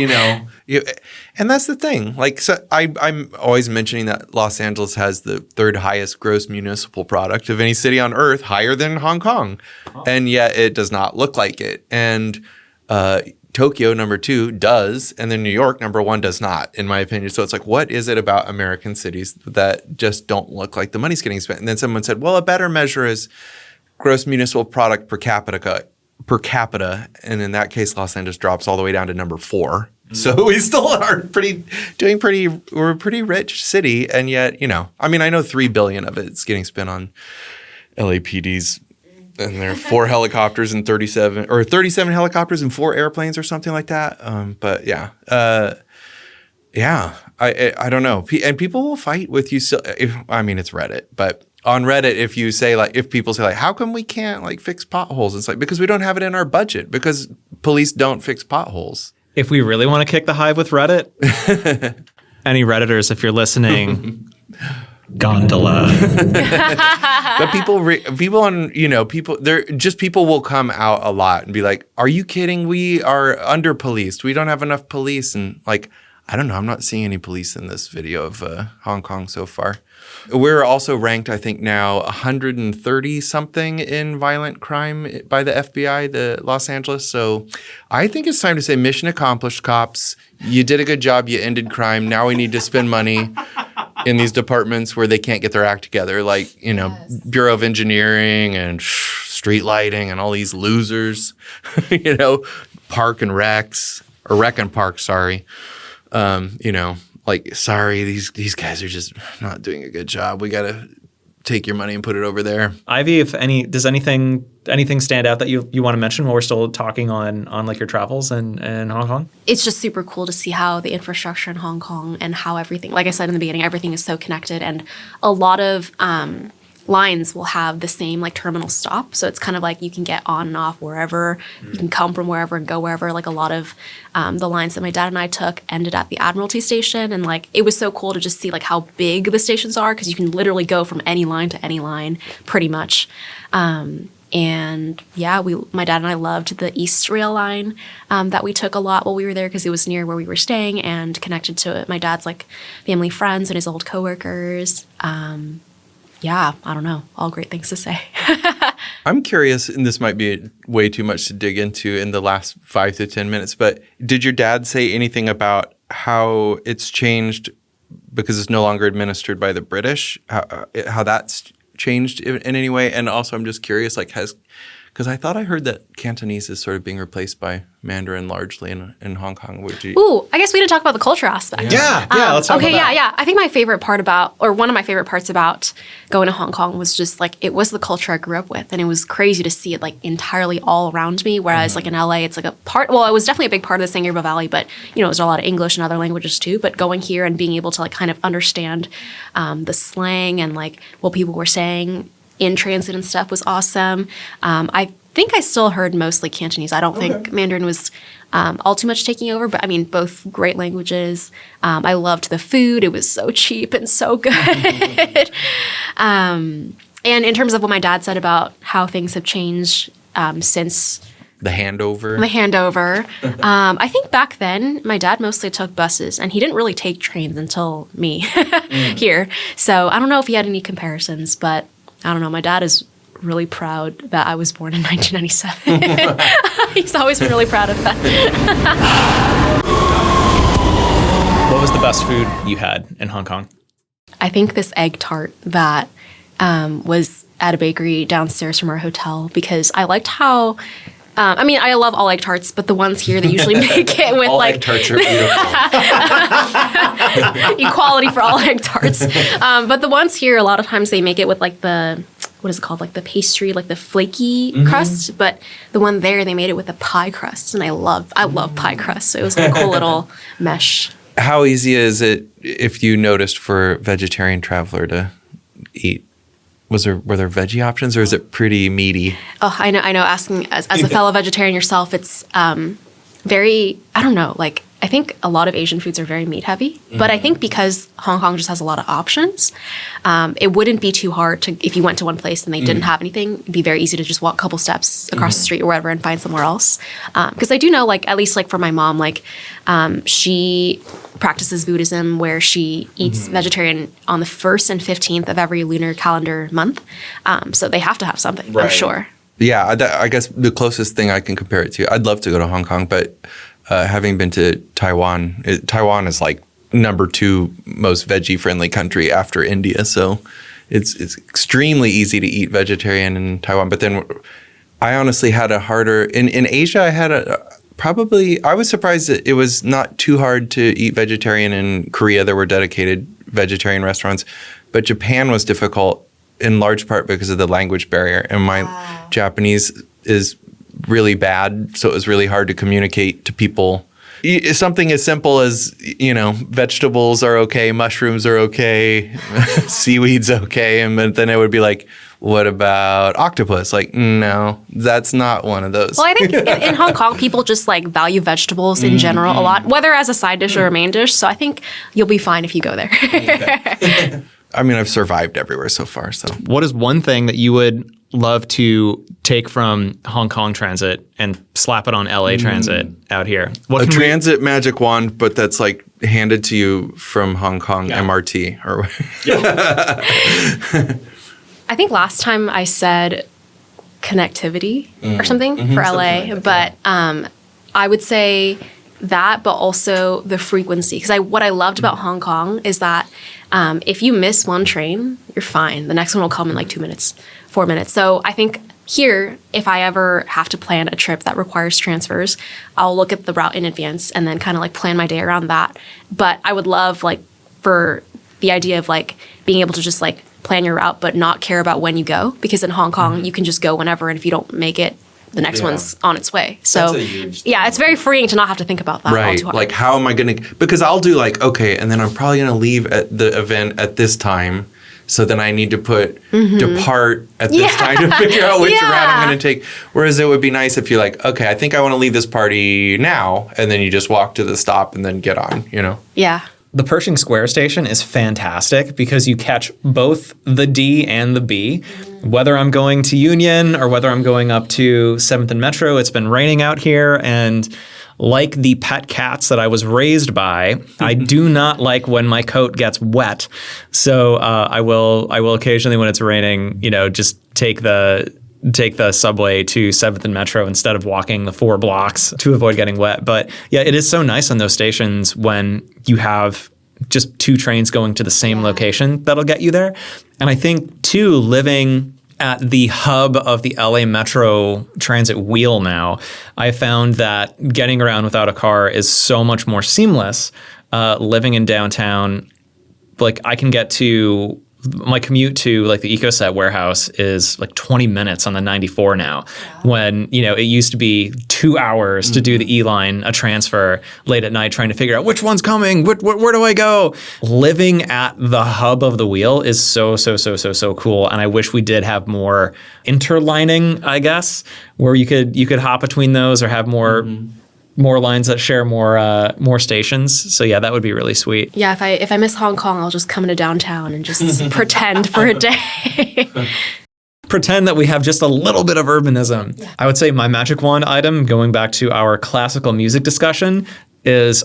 and that's the thing. Like, so I'm always mentioning that Los Angeles has the third highest gross municipal product of any city on earth, higher than Hong Kong. And yet it does not look like it. And, Tokyo, number 2, does, and then New York, number 1, does not, in my opinion. So it's like, what is it about American cities that just don't look like the money's getting spent? And then someone said, well, a better measure is gross municipal product per capita. And in that case, Los Angeles drops all the way down to number 4. So we still are we're a pretty rich city. And yet, I know $3 billion of it's getting spent on LAPD's. And there are 4 helicopters and 37 helicopters and 4 airplanes or something like that. But yeah, I don't know. And people will fight with you. So, it's Reddit, but on Reddit, if people say how come we can't fix potholes? It's like, because we don't have it in our budget, because police don't fix potholes. If we really want to kick the hive with Reddit, any Redditors, if you're listening, gondola. But people will come out a lot and be like, are you kidding? We are under policed. We don't have enough police. And I don't know. I'm not seeing any police in this video of Hong Kong so far. We're also ranked, I think now 130 something in violent crime by the FBI, the Los Angeles. So I think it's time to say mission accomplished, cops. You did a good job. You ended crime. Now we need to spend money in these departments where they can't get their act together, yes. Bureau of Engineering and street lighting and all these losers, park and recs, or rec and park, sorry. Sorry, these guys are just not doing a good job. We got to take your money and put it over there. Ivy, does anything stand out that you want to mention while we're still talking on your travels in Hong Kong? It's just super cool to see how the infrastructure in Hong Kong and how everything, like I said in the beginning, everything is so connected, and a lot of lines will have the same terminal stop. So it's kind of like you can get on and off wherever, you can come from wherever and go wherever. A lot of the lines that my dad and I took ended at the Admiralty station. And it was so cool to just see how big the stations are, because you can literally go from any line to any line pretty much. And yeah, my dad and I loved the East Rail line that we took a lot while we were there, because it was near where we were staying and connected to my dad's family friends and his old coworkers. Yeah, I don't know. All great things to say. I'm curious, and this might be way too much to dig into in the last 5 to 10 minutes, but did your dad say anything about how it's changed because it's no longer administered by the British? How that's changed in any way? And also, I'm just curious, because I thought I heard that Cantonese is sort of being replaced by Mandarin largely in Hong Kong. Ooh, I guess we didn't talk about the culture aspect. Yeah, let's talk about that. Yeah. I think one of my favorite parts about going to Hong Kong was just it was the culture I grew up with, and it was crazy to see it entirely all around me. Whereas in LA, it's it was definitely a big part of the San Gabriel Valley, but there's a lot of English and other languages too. But going here and being able to kind of understand the slang and what people were saying in transit and stuff was awesome. I think I still heard mostly Cantonese. I don't think Mandarin was all too much taking over, but both great languages. I loved the food. It was so cheap and so good. And in terms of what my dad said about how things have changed since the handover. I think back then my dad mostly took buses, and he didn't really take trains until me here. So I don't know if he had any comparisons, but I don't know. My dad is really proud that I was born in 1997. He's always been really proud of that. What was the best food you had in Hong Kong? I think this egg tart that was at a bakery downstairs from our hotel, because I liked how I love all egg tarts, but the ones here, they usually make it with all egg tarts are beautiful. Equality for all egg tarts. But the ones here, a lot of times they make it with the what is it called? Like the pastry, like the flaky crust. But the one there, they made it with a pie crust. And I love pie crust. So it was like a cool little mesh. How easy is it, if you noticed, for a vegetarian traveler to eat? Were there veggie options, or is it pretty meaty? Oh, I know. Asking as a fellow vegetarian yourself, it's very, I don't know, like, I think a lot of Asian foods are very meat heavy, but I think because Hong Kong just has a lot of options, it wouldn't be too hard to, if you went to one place and they didn't have anything, it'd be very easy to just walk a couple steps across the street or whatever and find somewhere else. Because I do know, like, at least like for my mom, like she practices Buddhism where she eats vegetarian on the 1st and 15th of every lunar calendar month. So they have to have something, I'm sure. Yeah, I guess the closest thing I can compare it to, I'd love to go to Hong Kong, but having been to Taiwan, Taiwan is like number 2 most veggie-friendly country after India. So it's extremely easy to eat vegetarian in Taiwan. But then I honestly had a harder, in Asia, I had I was surprised that it was not too hard to eat vegetarian. In Korea, there were dedicated vegetarian restaurants. But Japan was difficult in large part because of the language barrier. And my Japanese is really bad, so it was really hard to communicate to people. Something as simple as, vegetables are okay, mushrooms are okay, seaweed's okay, and then it would be like, what about octopus? Like, no, that's not one of those. Well, I think in Hong Kong, people just like value vegetables in general a lot, whether as a side dish or a main dish. So I think you'll be fine if you go there. I mean, I've survived everywhere so far. So, what is one thing that you would love to take from Hong Kong transit and slap it on LA transit out here? A transit magic wand, but that's like handed to you from Hong Kong MRT or. I think last time I said connectivity or something for LA, but I would say that, but also the frequency. Because what I loved about Hong Kong is that if you miss one train, you're fine. The next one will come in like 2 minutes, 4 minutes. So I think here, if I ever have to plan a trip that requires transfers, I'll look at the route in advance and then kind of like plan my day around that. But I would love like for the idea of like being able to just like plan your route but not care about when you go, because in Hong Kong you can just go whenever, and if you don't make it, the next one's on its way. So it's very freeing to not have to think about that. Right. Like, how am I going to, because I'll do like, okay, and then I'm probably going to leave at the event at this time. So then I need to put depart at this time to figure out which route I'm going to take. Whereas it would be nice if you're like, okay, I think I want to leave this party now. And then you just walk to the stop and then get on, Yeah. The Pershing Square station is fantastic because you catch both the D and the B. Whether I'm going to Union or whether I'm going up to 7th and Metro, it's been raining out here, and like the pet cats that I was raised by, I do not like when my coat gets wet. So I will occasionally, when it's raining, just take the subway to 7th and Metro instead of walking the 4 blocks to avoid getting wet. But yeah, it is so nice on those stations when you have just 2 trains going to the same location that'll get you there. And I think, too, living at the hub of the LA Metro transit wheel now, I found that getting around without a car is so much more seamless. Living in downtown, like I can get to my commute to like the EcoSet warehouse is like 20 minutes on the 94 now, when, it used to be 2 hours to do the E-line, a transfer late at night, trying to figure out which one's coming, where do I go? Living at the hub of the wheel is so cool. And I wish we did have more interlining, I guess, where you could hop between those or have more lines that share more stations. So yeah, that would be really sweet. Yeah, if I miss Hong Kong, I'll just come into downtown and just pretend for a day. Pretend that we have just a little bit of urbanism. Yeah. I would say my magic wand item, going back to our classical music discussion, is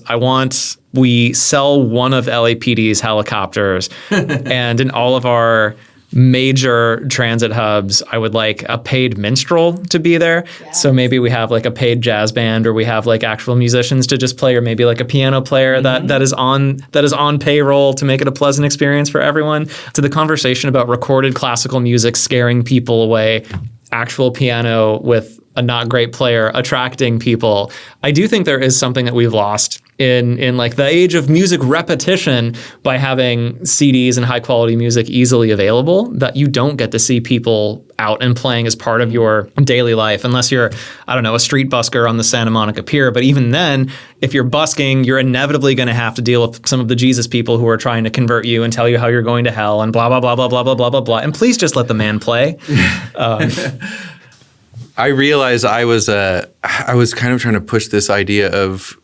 we sell one of LAPD's helicopters and in all of our major transit hubs, I would like a paid minstrel to be there. Yes. So maybe we have like a paid jazz band, or we have like actual musicians to just play, or maybe like a piano player that is on payroll to make it a pleasant experience for everyone. To the conversation about recorded classical music scaring people away, actual piano with a not great player attracting people, I do think there is something that we've lost in like the age of music repetition by having CDs and high quality music easily available, that you don't get to see people out and playing as part of your daily life unless you're, I don't know, a street busker on the Santa Monica Pier. But even then, if you're busking, you're inevitably going to have to deal with some of the Jesus people who are trying to convert you and tell you how you're going to hell and blah, blah, blah, blah, blah, blah, blah, blah, blah. And please just let the man play. I realized I was kind of trying to push this idea of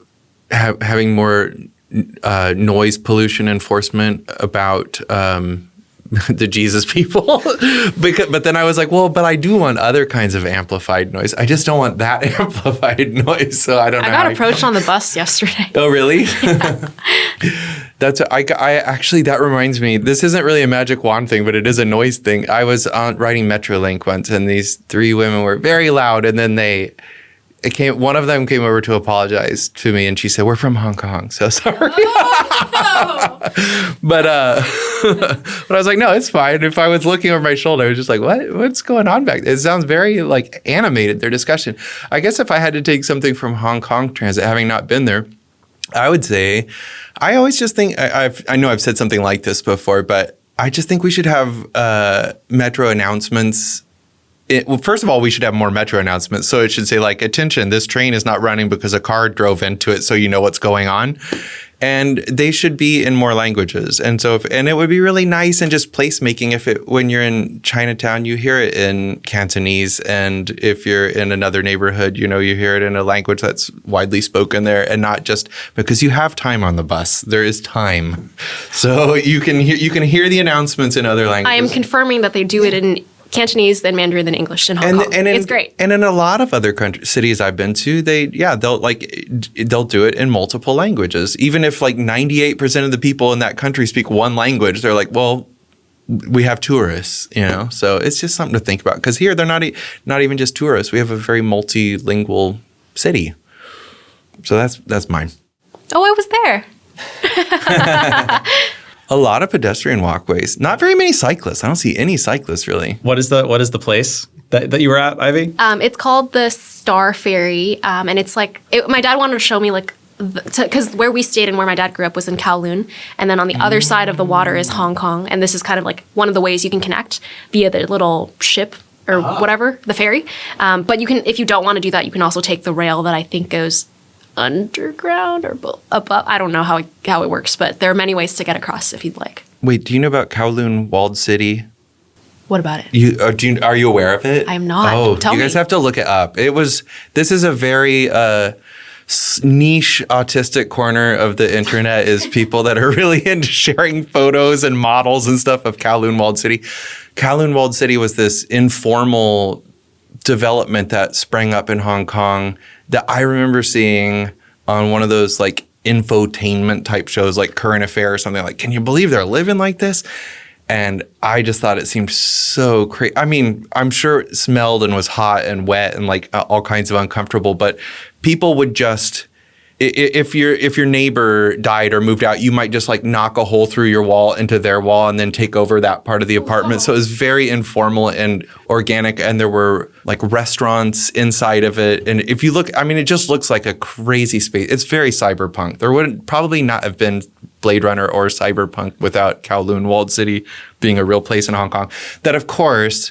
having more noise pollution enforcement about the Jesus people. But then I was like, well, but I do want other kinds of amplified noise. I just don't want that amplified noise. So I don't know. I got approached on the bus yesterday. Oh, really? Yeah. I actually, that reminds me, this isn't really a magic wand thing, but it is a noise thing. I was riding Metrolink once, and these three women were very loud, and then one of them came over to apologize to me, and she said, "We're from Hong Kong, so sorry." Oh, no. But I was like, no, it's fine. If I was looking over my shoulder, I was just like, what's going on back there? It sounds very like animated, their discussion. I guess if I had to take something from Hong Kong Transit, having not been there, I would say, I always just think, I know I've said something like this before, but I just think we should have metro announcements. Well, first of all, we should have more metro announcements. So it should say like, attention, this train is not running because a car drove into it, so you know what's going on. And they should be in more languages. And so, and it would be really nice and just placemaking when you're in Chinatown, you hear it in Cantonese. And if you're in another neighborhood, you hear it in a language that's widely spoken there, and not just because you have time on the bus. There is time. So you can hear the announcements in other languages. I am confirming that they do it in Cantonese, then Mandarin, then English in Hong Kong. It's great. And in a lot of other cities I've been to, they'll do it in multiple languages. Even if like 98% of the people in that country speak one language, they're like, well, we have tourists, So it's just something to think about, because here they're not even just tourists. We have a very multilingual city. So that's mine. Oh, I was there. A lot of pedestrian walkways. Not very many cyclists. I don't see any cyclists really. What is the place that you were at, Ivy? It's called the Star Ferry, and it's like my dad wanted to show me like because where we stayed and where my dad grew up was in Kowloon, and then on the other side of the water is Hong Kong, and this is kind of like one of the ways you can connect via the little ship or whatever, the ferry. But you can, if you don't want to do that, you can also take the rail that I think goes underground or above. I don't know how it works, but there are many ways to get across if you'd like. Wait, do you know about Kowloon Walled City? What about it? Are you aware of it? I'm not. Oh, Tell you guys me. have to look it up. This is a very niche autistic corner of the internet, is people that are really into sharing photos and models and stuff of Kowloon Walled City. Kowloon Walled City was this informal development that sprang up in Hong Kong that I remember seeing on one of those like infotainment type shows like Current Affair or something, like, can you believe they're living like this? And I just thought it seemed so crazy. I mean, I'm sure it smelled and was hot and wet and like all kinds of uncomfortable, but people would just, if your neighbor died or moved out, you might just like knock a hole through your wall into their wall and then take over that part of the apartment. So it was very informal and organic, and there were like restaurants inside of it. And if you look, I mean, it just looks like a crazy space. It's very cyberpunk. There would probably not have been Blade Runner or cyberpunk without Kowloon Walled City being a real place in Hong Kong. That, of course,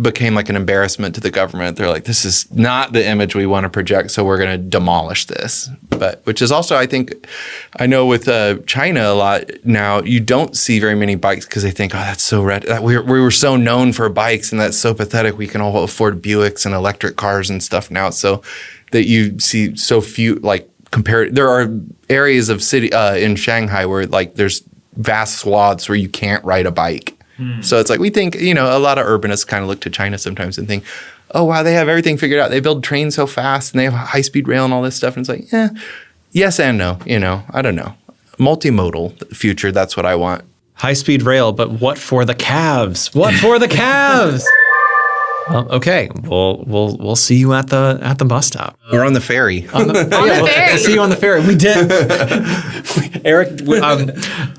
became like an embarrassment to the government. They're like, this is not the image we want to project, so we're going to demolish this. But which is also, I think, I know with China a lot now, you don't see very many bikes because they think, oh, that's so red. We were so known for bikes, and that's so pathetic. We can all afford Buicks and electric cars and stuff now, so that you see so few, like, compared. There are areas of city in Shanghai where like there's vast swaths where you can't ride a bike. So it's like, we think, a lot of urbanists kind of look to China sometimes and think, oh, wow, they have everything figured out. They build trains so fast and they have high-speed rail and all this stuff. And it's like, yes and no, I don't know. Multimodal future, that's what I want. High-speed rail, but what for the calves? What for the calves? Well, okay, we'll see you at the bus stop. We're on the ferry. On the ferry. We'll see you on the ferry. We did. Eric,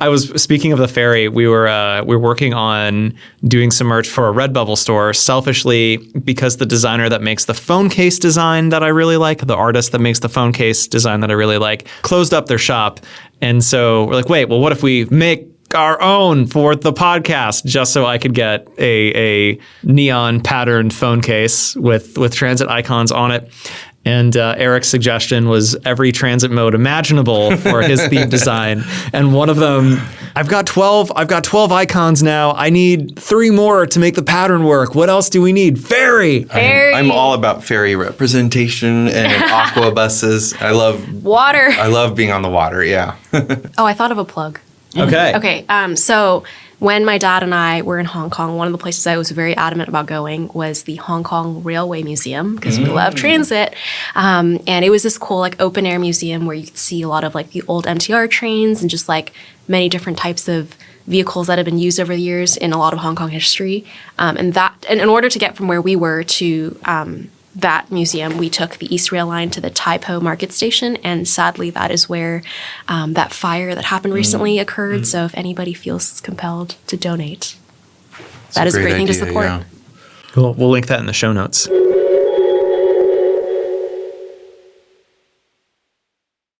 I was speaking of the ferry. We were working on doing some merch for a Redbubble store. Selfishly, because the designer that makes the phone case design that I really like, the artist that makes the phone case design that I really like, closed up their shop, and so we're like, wait, well, what if we make our own for the podcast, just so I could get a neon patterned phone case with transit icons on it. And Eric's suggestion was every transit mode imaginable for his theme design. And one of them, I've got 12 icons now. I need 3 more to make the pattern work. What else do we need? Ferry. I'm all about ferry representation and aqua buses. I love Water. I love being on the water. Yeah. Oh, I thought of a plug. Okay. Okay. So when my dad and I were in Hong Kong, one of the places I was very adamant about going was the Hong Kong Railway Museum, because we love transit. And it was this cool like open air museum where you could see a lot of like the old MTR trains and just like many different types of vehicles that have been used over the years in a lot of Hong Kong history. And in order to get from where we were to that museum, we took the East Rail Line to the Tai Po Market Station, and sadly that is where that fire that happened recently occurred. So if anybody feels compelled to donate, that is a great thing to support. Yeah. Cool. We'll link that in the show notes.